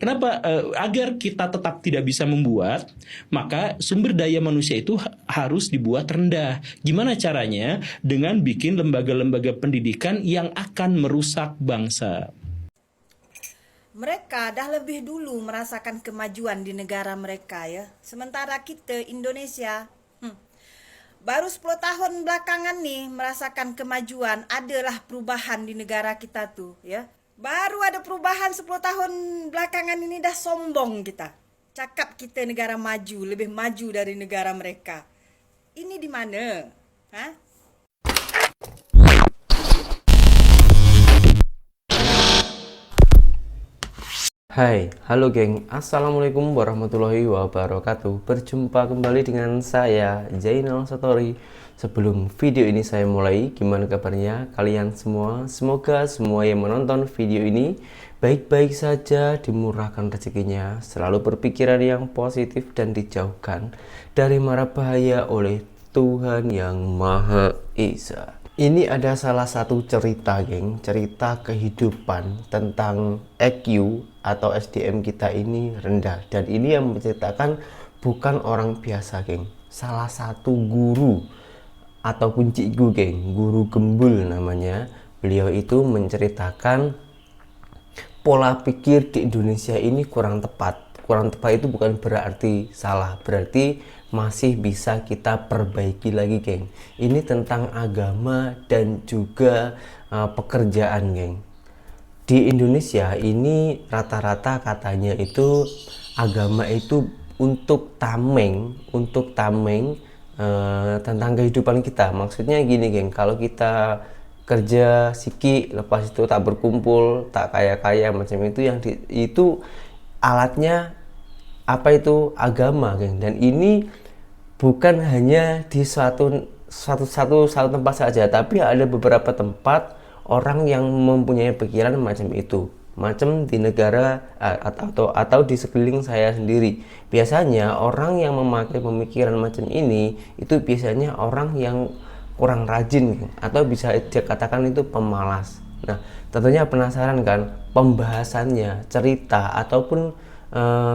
Kenapa? Agar kita tetap tidak bisa membuat, maka sumber daya manusia itu harus dibuat rendah. Gimana caranya? Dengan bikin lembaga-lembaga pendidikan yang akan merusak bangsa. Mereka dah lebih dulu merasakan kemajuan di negara mereka ya. Sementara kita Indonesia baru 10 tahun belakangan nih merasakan kemajuan, adalah perubahan di negara kita tuh ya. Baru ada perubahan 10 tahun belakangan ini dah sombong kita. Cakap kita negara maju, lebih maju dari negara mereka. Ini di mana? Hah? Hai, halo geng, Assalamualaikum warahmatullahi wabarakatuh. Berjumpa kembali dengan saya, Zainal Satori. Sebelum video ini saya mulai, gimana kabarnya kalian semua? Semoga semua yang menonton video ini baik-baik saja, dimurahkan rezekinya, selalu berpikiran yang positif dan dijauhkan dari mara bahaya oleh Tuhan Yang Maha Esa. Ini ada salah satu cerita geng, cerita kehidupan tentang EQ atau SDM kita ini rendah. Dan ini yang menceritakan bukan orang biasa geng, salah satu guru ataupun cikgu geng, guru gembul namanya. Beliau itu menceritakan pola pikir di Indonesia ini kurang tepat. Kurang tepat itu bukan berarti salah, berarti masih bisa kita perbaiki lagi geng. Ini tentang agama dan juga pekerjaan geng. Di Indonesia ini rata-rata katanya itu agama itu untuk tameng tentang kehidupan kita. Maksudnya gini geng, kalau kita kerja siki lepas itu tak berkumpul, tak kaya-kaya macam itu, yang itu alatnya apa itu agama geng. Dan ini bukan hanya di satu tempat saja, tapi ada beberapa tempat orang yang mempunyai pikiran macam itu, macam di negara atau di sekeliling saya sendiri. Biasanya orang yang memakai pemikiran macam ini itu biasanya orang yang kurang rajin atau bisa dikatakan itu pemalas. Nah, tentunya penasaran kan pembahasannya, cerita ataupun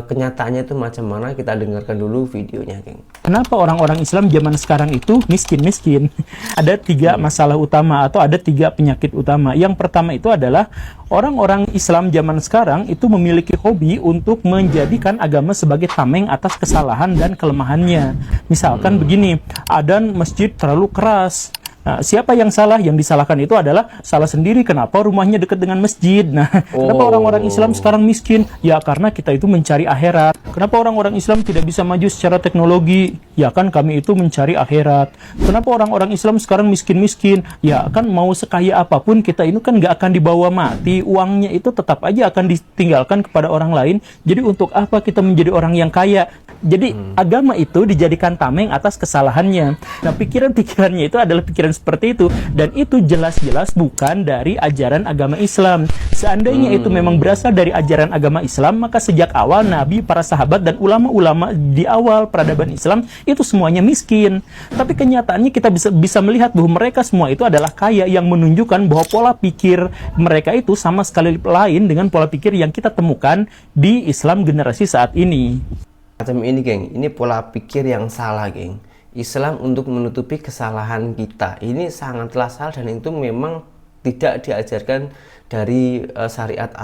kenyataannya itu macam mana? Kita dengarkan dulu videonya geng. Kenapa orang-orang Islam zaman sekarang itu miskin-miskin? Ada tiga masalah utama atau ada tiga penyakit utama. Yang pertama itu adalah orang-orang Islam zaman sekarang itu memiliki hobi untuk menjadikan agama sebagai tameng atas kesalahan dan kelemahannya. Misalkan begini, adzan masjid terlalu keras. Nah, siapa yang salah? Yang disalahkan itu adalah salah sendiri. Kenapa rumahnya dekat dengan masjid? Nah, kenapa orang-orang Islam sekarang miskin? Ya, karena kita itu mencari akhirat. Kenapa orang-orang Islam tidak bisa maju secara teknologi? Ya kan kami itu mencari akhirat. Kenapa orang-orang Islam sekarang miskin-miskin? Ya kan mau sekaya apapun kita ini kan nggak akan dibawa mati. Uangnya itu tetap aja akan ditinggalkan kepada orang lain. Jadi untuk apa kita menjadi orang yang kaya? Jadi agama itu dijadikan tameng atas kesalahannya. Nah, pikiran-pikirannya itu adalah pikiran seperti itu, dan itu jelas-jelas bukan dari ajaran agama Islam. Seandainya itu memang berasal dari ajaran agama Islam, maka sejak awal Nabi, para sahabat dan ulama-ulama di awal peradaban Islam itu semuanya miskin. Tapi kenyataannya kita bisa melihat bahwa mereka semua itu adalah kaya, yang menunjukkan bahwa pola pikir mereka itu sama sekali lain dengan pola pikir yang kita temukan di Islam generasi saat ini. Macam ini geng, ini pola pikir yang salah geng. Islam untuk menutupi kesalahan kita ini sangatlah salah, dan itu memang tidak diajarkan dari syariat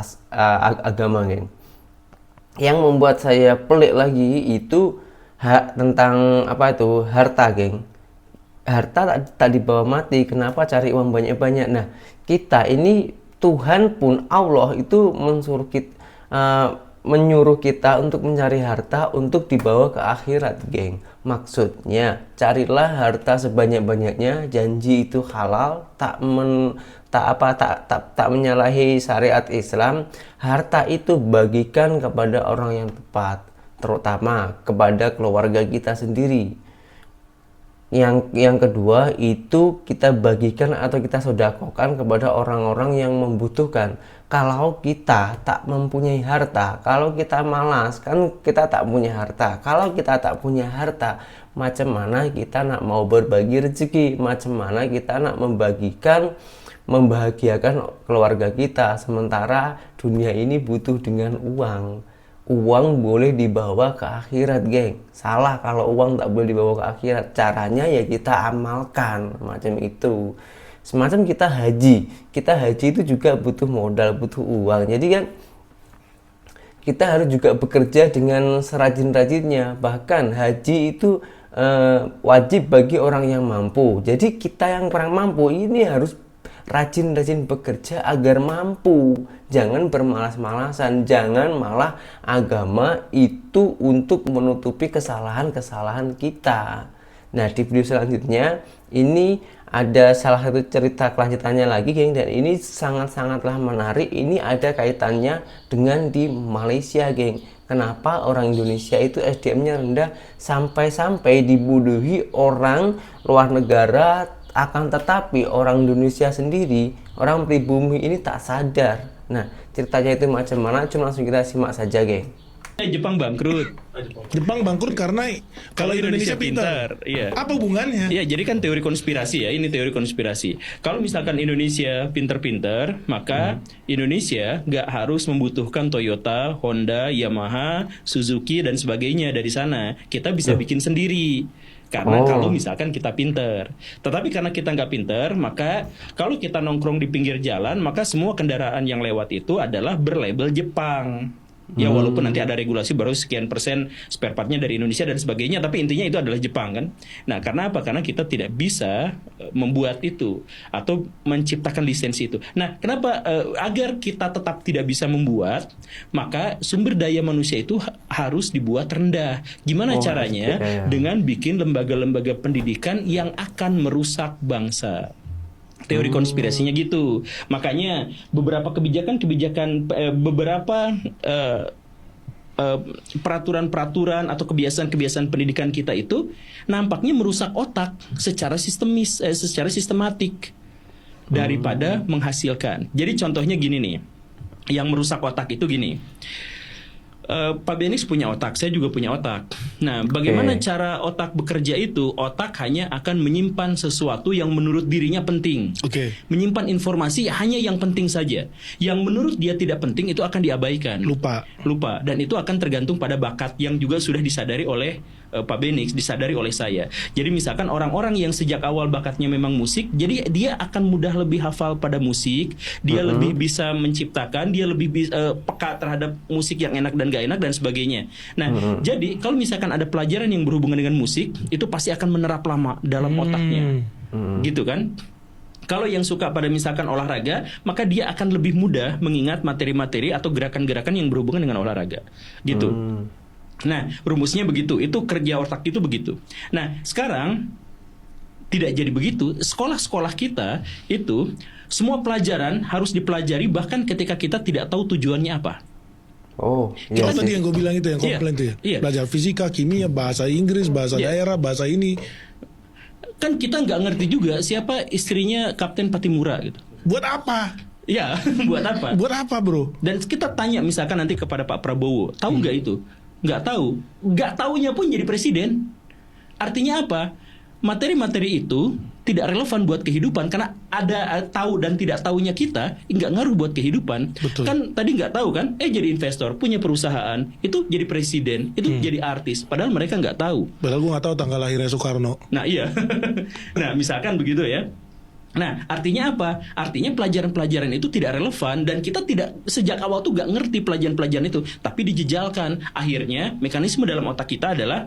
agama geng. Yang membuat saya pelik lagi itu tentang apa itu harta geng. Harta tak dibawa mati, kenapa cari uang banyak-banyak? Nah, kita ini Tuhan pun Allah itu menyuruh kita untuk mencari harta untuk dibawa ke akhirat geng. Maksudnya carilah harta sebanyak-banyaknya, janji itu halal, tak menyalahi syariat Islam. Harta itu bagikan kepada orang yang tepat, terutama kepada keluarga kita sendiri. Yang kedua itu kita bagikan atau kita sedekahkan kepada orang-orang yang membutuhkan. Kalau kita tak mempunyai harta, kalau kita malas, kan kita tak punya harta. Kalau kita tak punya harta, macam mana kita nak mau berbagi rezeki? Macam mana kita nak membahagiakan keluarga kita? Sementara dunia ini butuh dengan uang. uang boleh dibawa ke akhirat, geng. Salah kalau uang tak boleh dibawa ke akhirat. Caranya ya kita amalkan macam itu. Semacam kita haji. Kita haji itu juga butuh modal, butuh uang. Jadi kan kita harus juga bekerja dengan serajin-rajinnya. Bahkan haji itu wajib bagi orang yang mampu. Jadi kita yang kurang mampu ini harus rajin-rajin bekerja agar mampu. Jangan bermalas-malasan, jangan malah agama itu untuk menutupi kesalahan-kesalahan kita. Nah, di video selanjutnya ini ada salah satu cerita kelanjutannya lagi, geng, dan ini sangat-sangatlah menarik. Ini ada kaitannya dengan di Malaysia, geng. Kenapa orang Indonesia itu SDM-nya rendah sampai-sampai dibodohi orang luar negara, akan tetapi orang Indonesia sendiri, orang pribumi ini tak sadar. Nah, ceritanya itu macam mana? Cuma langsung kita simak saja, geng. Jepang bangkrut. Jepang bangkrut karena kalau Indonesia pintar. Iya. Apa hubungannya? Iya, jadi kan teori konspirasi ya. Ini teori konspirasi. Kalau misalkan Indonesia pintar-pintar, maka Indonesia nggak harus membutuhkan Toyota, Honda, Yamaha, Suzuki dan sebagainya dari sana. Kita bisa bikin sendiri. Karena kalau misalkan kita pinter. Tetapi karena kita nggak pinter, maka kalau kita nongkrong di pinggir jalan, maka semua kendaraan yang lewat itu adalah berlabel Jepang. Ya walaupun nanti ada regulasi baru sekian persen spare partnya dari Indonesia dan sebagainya, tapi intinya itu adalah Jepang kan. Nah, karena apa? Karena kita tidak bisa membuat itu atau menciptakan lisensi itu. Nah, kenapa agar kita tetap tidak bisa membuat, maka sumber daya manusia itu harus dibuat rendah. Gimana caranya? Dengan bikin lembaga-lembaga pendidikan yang akan merusak bangsa. Teori konspirasinya gitu. Makanya beberapa kebijakan-kebijakan, beberapa peraturan-peraturan atau kebiasaan-kebiasaan pendidikan kita itu nampaknya merusak otak secara secara sistematik daripada menghasilkan. Jadi contohnya gini nih, yang merusak otak itu gini. Pak Benix punya otak, saya juga punya otak. Nah, bagaimana cara otak bekerja itu? Otak hanya akan menyimpan sesuatu yang menurut dirinya penting. Menyimpan informasi hanya yang penting saja. Yang menurut dia tidak penting itu akan diabaikan. Lupa. Dan itu akan tergantung pada bakat yang juga sudah disadari oleh Pak Benix, disadari oleh saya. Jadi misalkan orang-orang yang sejak awal bakatnya memang musik, jadi dia akan mudah lebih hafal pada musik, dia lebih bisa menciptakan, dia lebih peka terhadap musik yang enak dan gak enak dan sebagainya. Nah, jadi kalau misalkan ada pelajaran yang berhubungan dengan musik, itu pasti akan menerap lama dalam otaknya. Gitu kan? Kalau yang suka pada misalkan olahraga, maka dia akan lebih mudah mengingat materi-materi atau gerakan-gerakan yang berhubungan dengan olahraga. Gitu. Nah, rumusnya begitu. Itu kerja otak itu begitu. Nah, sekarang tidak jadi begitu. Sekolah-sekolah kita itu semua pelajaran harus dipelajari bahkan ketika kita tidak tahu tujuannya apa. Kita tadi yang gue bilang itu, yang komplain itu ya. Belajar fisika, kimia, bahasa Inggris, bahasa daerah, bahasa ini. Kan kita nggak ngerti juga siapa istrinya Kapten Patimura gitu. Buat apa? Ya, buat apa? Buat apa, bro? Dan kita tanya misalkan nanti kepada Pak Prabowo, tahu nggak itu? Nggak tahu. Nggak taunya pun jadi presiden. Artinya apa? Materi-materi itu tidak relevan buat kehidupan karena ada tahu dan tidak tahunya kita nggak ngaruh buat kehidupan. Betul. Kan tadi nggak tahu kan? Jadi investor, punya perusahaan, itu jadi presiden, itu jadi artis. Padahal mereka nggak tahu. Padahal gue nggak tahu tanggal lahirnya Soekarno. Nah iya. Nah misalkan begitu ya. Nah, artinya apa? Artinya pelajaran-pelajaran itu tidak relevan dan kita tidak sejak awal tuh gak ngerti pelajaran-pelajaran itu, tapi dijejalkan. Akhirnya mekanisme dalam otak kita adalah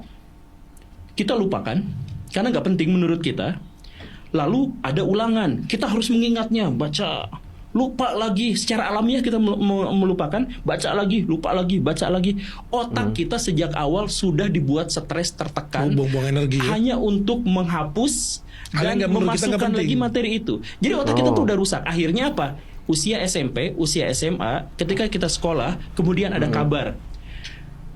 kita lupakan karena gak penting menurut kita. Lalu ada ulangan, kita harus mengingatnya, baca, lupa lagi. Secara alamiah kita melupakan, baca lagi, lupa lagi, baca lagi. Otak kita sejak awal sudah dibuat stres, tertekan, buang-buang energi ya? Hanya untuk menghapus dan memasukkan lagi materi itu. Jadi otak kita tuh udah rusak. Akhirnya apa? Usia SMP, usia SMA, ketika kita sekolah, kemudian ada kabar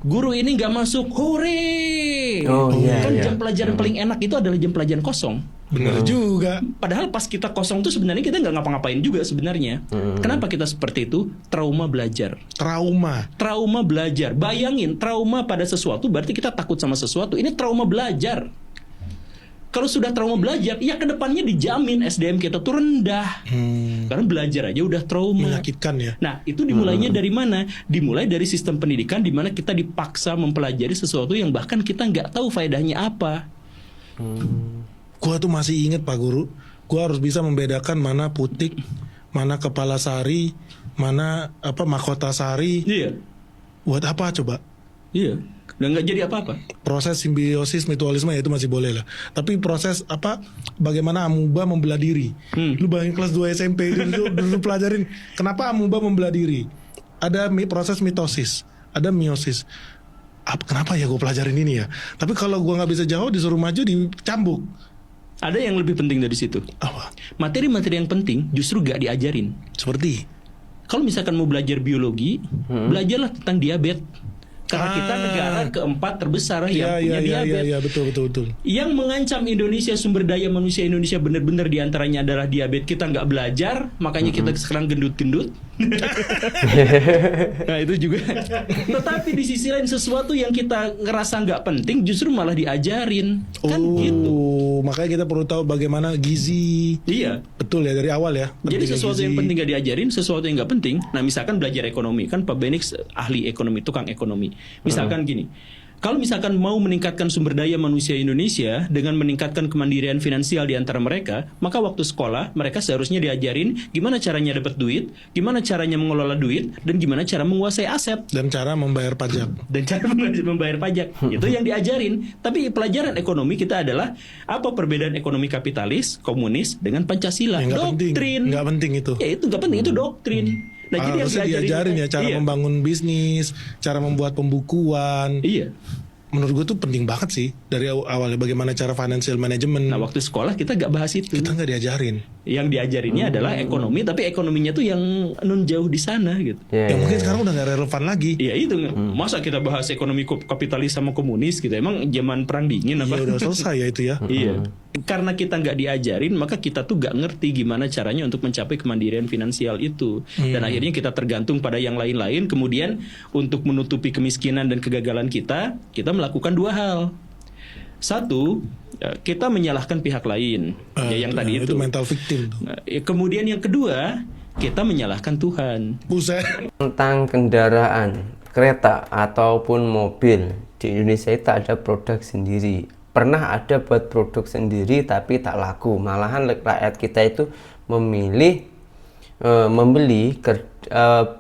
guru ini nggak masuk, hore! Kan jam pelajaran paling enak itu adalah jam pelajaran kosong. Benar juga. Padahal pas kita kosong tuh sebenarnya kita nggak ngapa-ngapain juga sebenarnya. Kenapa kita seperti itu? Trauma belajar. Trauma belajar. Bayangin trauma pada sesuatu berarti kita takut sama sesuatu. Ini trauma belajar. Kalau sudah trauma belajar, ya kedepannya dijamin SDM kita tuh rendah. Karena belajar aja udah trauma. Menyakitkan ya. Nah, itu dimulainya dari mana? Dimulai dari sistem pendidikan di mana kita dipaksa mempelajari sesuatu yang bahkan kita nggak tahu faedahnya apa. Gua tuh masih inget Pak Guru, gua harus bisa membedakan mana putik, mana kepala sari, mana mahkota sari. Iya. Buat apa coba? Iya. Dan nggak jadi apa-apa. Proses simbiosis mutualisme ya itu masih boleh lah. Tapi proses bagaimana amuba membelah diri. Lu bayangin kelas 2 SMP dulu pelajarin kenapa amuba membelah diri. Ada proses mitosis, ada meiosis. Kenapa ya gue pelajarin ini ya? Tapi kalau gue nggak bisa jauh disuruh maju dicambuk. Ada yang lebih penting dari situ. Apa? Materi-materi yang penting justru gak diajarin. Seperti? Kalau misalkan mau belajar biologi, belajarlah tentang diabetes. Karena kita negara keempat terbesar yang punya diabetes. Iya, betul. Yang mengancam Indonesia, sumber daya manusia Indonesia benar-benar diantaranya adalah diabetes. Kita nggak belajar, makanya kita sekarang gendut-gendut. Nah itu juga. Tetapi di sisi lain sesuatu yang kita ngerasa nggak penting justru malah diajarin. Kan gitu. Makanya kita perlu tahu bagaimana gizi. Iya. Betul ya dari awal ya. Jadi sesuatu yang penting gak diajarin, sesuatu yang nggak penting. Nah misalkan belajar ekonomi, kan Pak Benix ahli ekonomi, tukang ekonomi. Misalkan gini, kalau misalkan mau meningkatkan sumber daya manusia Indonesia dengan meningkatkan kemandirian finansial di antara mereka, maka waktu sekolah mereka seharusnya diajarin gimana caranya dapat duit, gimana caranya mengelola duit, dan gimana cara menguasai aset. Dan cara membayar pajak. Dan cara membayar pajak. Itu yang diajarin. Tapi pelajaran ekonomi kita adalah apa perbedaan ekonomi kapitalis, komunis dengan Pancasila. Doktrin. Nggak penting itu. Ya itu nggak penting, itu doktrin. Nah, jadi yang diajarin ya cara membangun bisnis, cara membuat pembukuan. Iya. Menurut gue tuh penting banget sih dari awalnya bagaimana cara financial management. Nah waktu sekolah kita gak bahas itu. Kita nggak diajarin. Yang diajarinnya adalah ekonomi, tapi ekonominya tuh yang non jauh di sana gitu. Yang mungkin sekarang udah nggak relevan lagi. Iya itu. Masa kita bahas ekonomi kapitalis sama komunis gitu? Emang zaman perang dingin apa? Iya udah selesai ya itu ya. Iya. Karena kita nggak diajarin, maka kita tuh nggak ngerti gimana caranya untuk mencapai kemandirian finansial itu. Dan akhirnya kita tergantung pada yang lain-lain. Kemudian untuk menutupi kemiskinan dan kegagalan kita melakukan dua hal. Satu, kita menyalahkan pihak lain. Yang tadi itu mental victim. Kemudian yang kedua, kita menyalahkan Tuhan. Buset. Tentang kendaraan, kereta ataupun mobil di Indonesia itu ada produk sendiri. Pernah ada buat produk sendiri tapi tak laku. Malahan rakyat kita itu membeli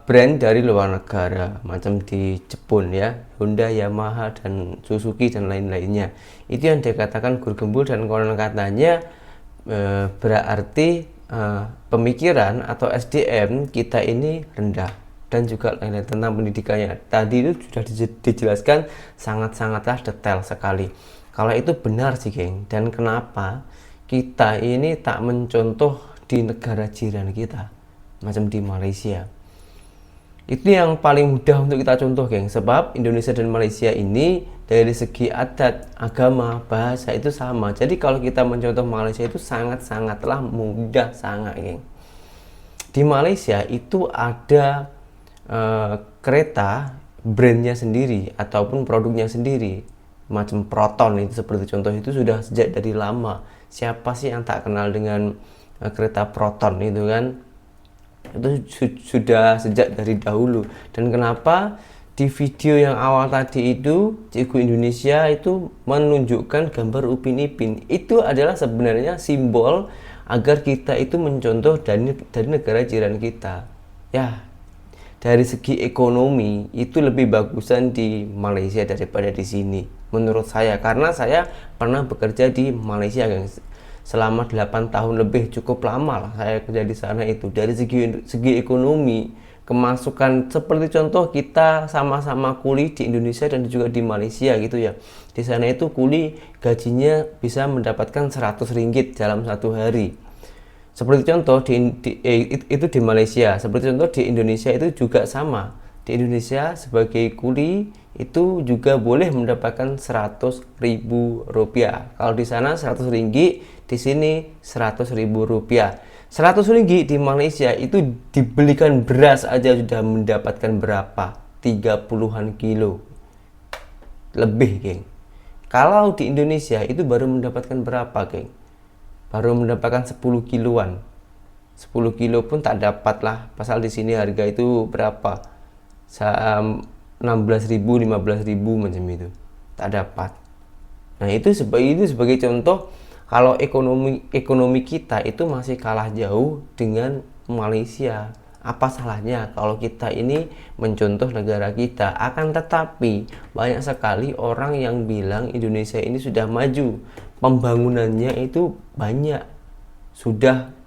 brand dari luar negara, macam di Jepun ya, Honda, Yamaha, dan Suzuki dan lain-lainnya. Itu yang dikatakan guru gembul, dan konon katanya berarti pemikiran atau SDM kita ini rendah. Dan juga lain-lain tentang pendidikannya. Tadi itu sudah dijelaskan sangat-sangatlah detail sekali. Kalau itu benar sih geng, dan kenapa kita ini tak mencontoh di negara jiran kita, macam di Malaysia. Itu yang paling mudah untuk kita contoh geng, sebab Indonesia dan Malaysia ini dari segi adat, agama, bahasa itu sama. Jadi kalau kita mencontoh Malaysia itu sangat-sangatlah mudah sangat geng. Di Malaysia itu ada kereta brandnya sendiri ataupun produknya sendiri, macam Proton itu seperti contoh, itu sudah sejak dari lama. Siapa sih yang tak kenal dengan kereta Proton itu kan? Itu sudah sejak dari dahulu. Dan kenapa di video yang awal tadi itu Cikgu Indonesia itu menunjukkan gambar Upin Ipin? Itu adalah sebenarnya simbol agar kita itu mencontoh dari negara jiran kita. Ya, dari segi ekonomi itu lebih bagusan di Malaysia daripada di sini menurut saya, karena saya pernah bekerja di Malaysia guys, selama 8 tahun lebih, cukup lama lah saya kerja di sana. Itu dari segi ekonomi, kemasukan, seperti contoh kita sama-sama kuli di Indonesia dan juga di Malaysia gitu ya. Di sana itu kuli gajinya bisa mendapatkan 100 ringgit dalam satu hari. Seperti contoh itu di Malaysia. Seperti contoh di Indonesia itu juga sama. Di Indonesia sebagai kuli itu juga boleh mendapatkan 100.000 rupiah. Kalau di sana 100 ringgit, di sini 100.000 rupiah. 100 ringgit di Malaysia itu dibelikan beras aja sudah mendapatkan berapa? 30-an kilo lebih geng. Kalau di Indonesia itu baru mendapatkan berapa, geng? Baru mendapatkan 10 kiloan. 10 kilo pun tak dapat lah. Pasal di sini harga itu berapa? 16.000, 15.000 macam itu. Tak dapat. Nah, itu sebagai contoh kalau ekonomi kita itu masih kalah jauh dengan Malaysia. Apa salahnya kalau kita ini mencontoh negara kita? Akan tetapi banyak sekali orang yang bilang Indonesia ini sudah maju, pembangunannya itu banyak, sudah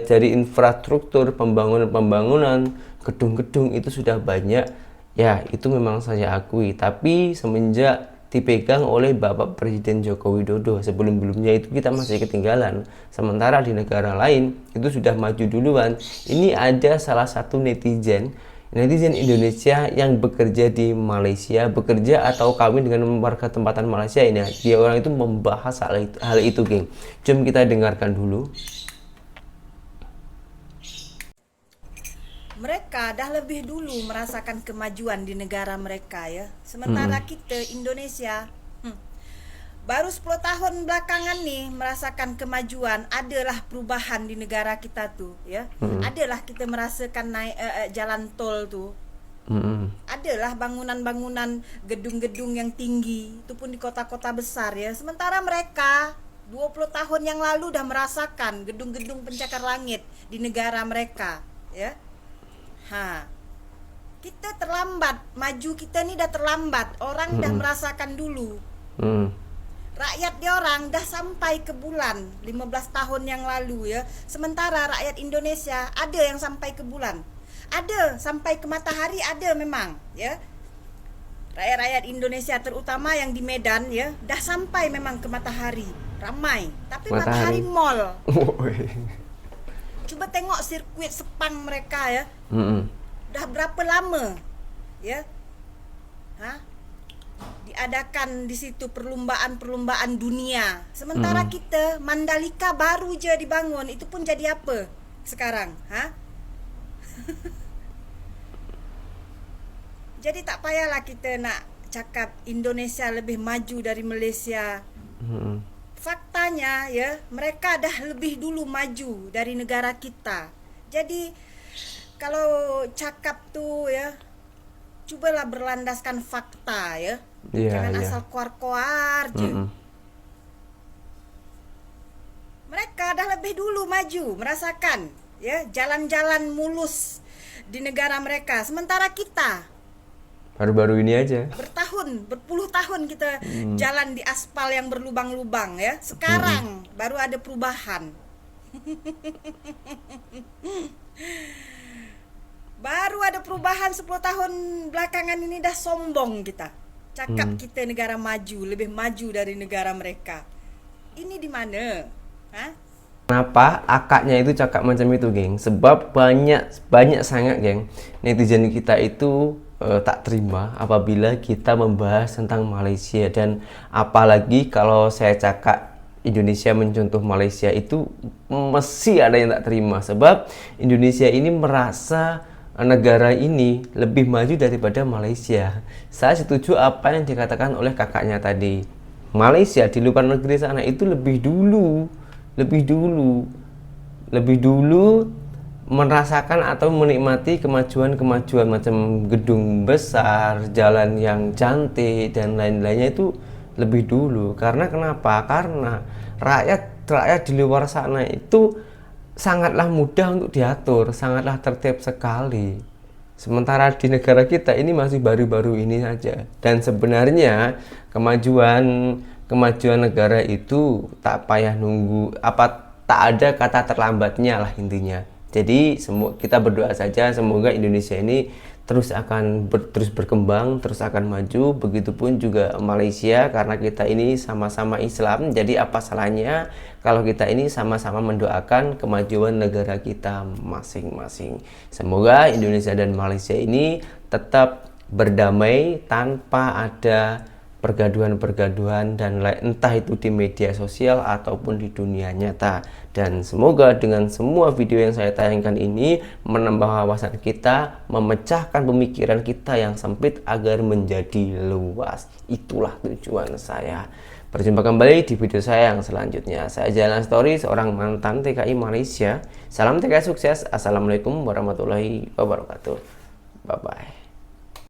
dari infrastruktur, pembangunan gedung-gedung itu sudah banyak. Ya, itu memang saya akui. Tapi semenjak dipegang oleh Bapak Presiden Joko Widodo, sebelum-belumnya itu kita masih ketinggalan. Sementara di negara lain itu sudah maju duluan. Ini ada salah satu netizen Indonesia yang bekerja di Malaysia, bekerja atau kawin dengan warga tempatan Malaysia ini. Dia orang itu membahas hal itu, geng. Jom kita dengarkan dulu. Mereka dah lebih dulu merasakan kemajuan di negara mereka ya. Sementara kita Indonesia baru 10 tahun belakangan nih merasakan kemajuan, adalah perubahan di negara kita tuh ya. Adalah kita merasakan naik jalan tol tuh. Adalah bangunan-bangunan gedung-gedung yang tinggi, itu pun di kota-kota besar ya. Sementara mereka 20 tahun yang lalu udah merasakan gedung-gedung pencakar langit di negara mereka ya. Kita terlambat, maju kita nih dah terlambat. Orang dah merasakan dulu. Rakyat dia orang dah sampai ke bulan 15 tahun yang lalu ya. Sementara rakyat Indonesia ada yang sampai ke bulan, ada sampai ke matahari, ada memang ya. Rakyat Indonesia terutama yang di Medan ya, dah sampai memang ke matahari, ramai. Tapi matahari mall. Coba tengok sirkuit Sepang mereka ya. Dah berapa lama ya? Diadakan di situ perlombaan dunia. Sementara kita Mandalika baru je dibangun, itu pun jadi apa sekarang? Jadi tak payahlah kita nak cakap Indonesia lebih maju dari Malaysia. Faktanya ya, mereka dah lebih dulu maju dari negara kita. Jadi kalau cakap tu ya, cubalah berlandaskan fakta ya. Jangan asal kuar-kuar je. Mereka dah lebih dulu maju, merasakan ya jalan-jalan mulus di negara mereka. Sementara kita baru-baru ini aja berpuluh tahun kita jalan di aspal yang berlubang-lubang ya. Sekarang baru ada perubahan. Baru ada perubahan 10 tahun belakangan ini dah sombong kita. Cakap kita negara maju, lebih maju dari negara mereka. Ini di mana? Kenapa akaknya itu cakap macam itu, geng? Sebab banyak sangat, geng, netizen kita itu tak terima apabila kita membahas tentang Malaysia. Dan apalagi kalau saya cakap Indonesia mencontoh Malaysia, itu mesti ada yang tak terima. Sebab Indonesia ini merasa negara ini lebih maju daripada Malaysia. Saya setuju apa yang dikatakan oleh kakaknya tadi. Malaysia di luar negeri sana itu lebih dulu merasakan atau menikmati kemajuan macam gedung besar, jalan yang cantik dan lain-lainnya itu lebih dulu. Karena kenapa? Karena rakyat di luar sana itu sangatlah mudah untuk diatur, sangatlah tertib sekali. Sementara di negara kita ini masih baru-baru ini saja. Dan sebenarnya kemajuan negara itu tak payah nunggu, tak ada kata terlambatnya lah intinya. Jadi kita berdoa saja semoga Indonesia ini terus berkembang, terus akan maju. Begitupun juga Malaysia, karena kita ini sama-sama Islam. Jadi apa salahnya kalau kita ini sama-sama mendoakan kemajuan negara kita masing-masing. Semoga Indonesia dan Malaysia ini tetap berdamai tanpa ada pergaduhan-pergaduhan dan entah itu di media sosial ataupun di dunia nyata. Dan semoga dengan semua video yang saya tayangkan ini menambah wawasan kita, memecahkan pemikiran kita yang sempit agar menjadi luas. Itulah tujuan saya. Berjumpa kembali di video saya yang selanjutnya. Saya Jainal Story, seorang mantan TKI Malaysia. Salam TKI sukses. Assalamualaikum warahmatullahi wabarakatuh. Bye bye.